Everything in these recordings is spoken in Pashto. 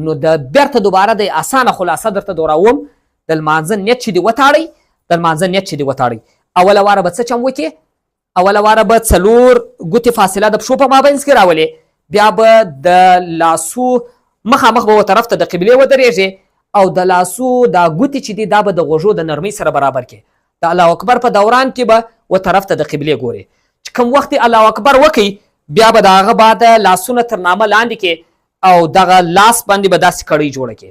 نو د بیرته دوباره د اسانه خلاصه درته دوراوم. د لمانځه نیت چې دې وتاړئ، د لمانځه نیت چې دې وتاړئ. اوله واره به څه چم وکړې؟ اوله واره به 4 ګوتې فاصله د پښو په مابینځ کې راولې، بیا به د لاسو مخامخ به و طرف ته د قبلې ودرېږې او د لاسو دا ګوتې چې دي دا به د غوږو د نرمۍ سره برابر کې. د الله اکبر په دوران کې به و طرف ته د قبلې ګورې. چې کوم وخت الله اکبر وکړي بیا به د هغه بعد لاسونه تر نامه لاندې کې او دغه لاس باندې به داسې کړۍ جوړه کې.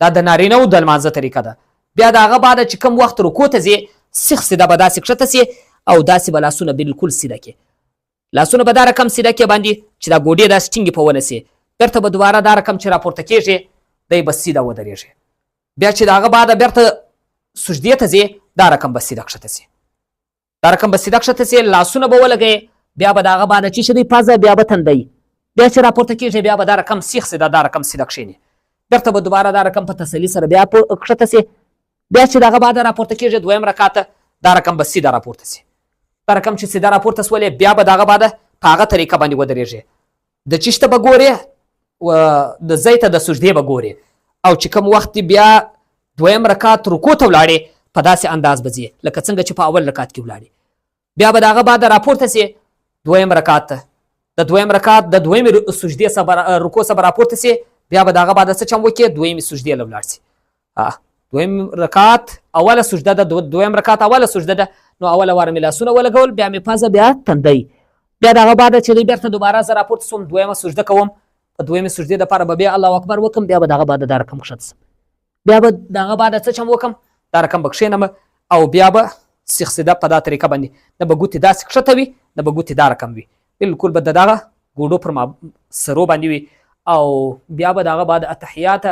دا د نارینهو د لمانځه طریقه ده. بیا د هغه بعد چې کوم وخت رکوع ته ځې سیخ سیده به داسې کښته سي او داسې به لاسونه بالکل سیده کې. لاسونه به دا رقم سیده کې باندې چې دا ګوډې داسې ټینګې په ونه سي. بیرته به دوباره دا رقم چې راپورته کېږي دی به سیده ودرېږي. بیا چې د هغه بعد بیرته سجدې ته ځې دا رقم به سیده کښته سي. دا رقم به سیده کښته سي، لاسونه به ولګوې، بیا به د هغه بعد چې شي دی پزه، بیا به تندی، بیا چې راپورته کېږي بیا به دا رقم سیخ سیده دا رقم سیده کښېني. بیرته به دوباره دا رقم په تسلي سره بیا کښته سي. بیا چې د هغه بعد راپورته کېږي دویم رکعت دا رقم به سیده راپورته سي. دا رقم چې سیده راپورته سولې بیا به د هغه بعد په هغه طریقه باندې ودرېږي. د چیش ته به ګورې، د ځای ته د سجدې به ګورې، او چې کوم وخت بیا دویم رکعت رکوع ته ولاړې په داسې انداز به ځې لکه څنګه چې په اول رکعت کې ولاړې. بیا به د هغه بعد راپورته سي دویم رکعت ته، د دویم رکعت د دویمې سجدې رکوع څخه به راپورته سي، بیا به د هغه بعد څه چم وکړې دویمې سجدې له ولاړ سي. دویم رکعت اوله سجده ده، دویم رکعت اوله سجده ده. نو اوله واره مې لاسونه ولګول، بیا مې پزه، بیا تندی، بیا د هغه بعد چې دی بیرته دوباره زه راپورته سوم دویمه سجده کوم. په دویمې سجدې دپاره به بیا الله اکبر وکړم، بیا به د هغه بعد دا رقم کښته سم، بیا به د هغه بعد څه چم وکړم دا رقم به کښېنم او بیا به سیخ سیده په دا طریقه باندې نه به ګوتې داسې کښته وي نه به ګوتې دا رقم وي، بالکل به د دغه ګوډو پر سرو باندې وي. او بیا به د هغه بعد اتحیات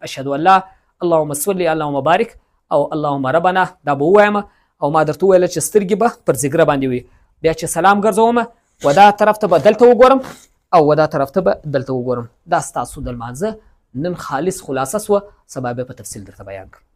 اشهد ان لا اللهم صل اللهم بارک او اللهم ربنا دا به ووایم. او ما درته وویله چې سترګې به پر ځیګره باندې وي. بیا چې سلام ګرځوم و دا طرف ته به دلته وګورم او و دا طرف ته به دلته وګورم. دا ستاسو د لمانځه نن خالص خلاصه سوه، سبا به په تفصیل درته بیان کړم.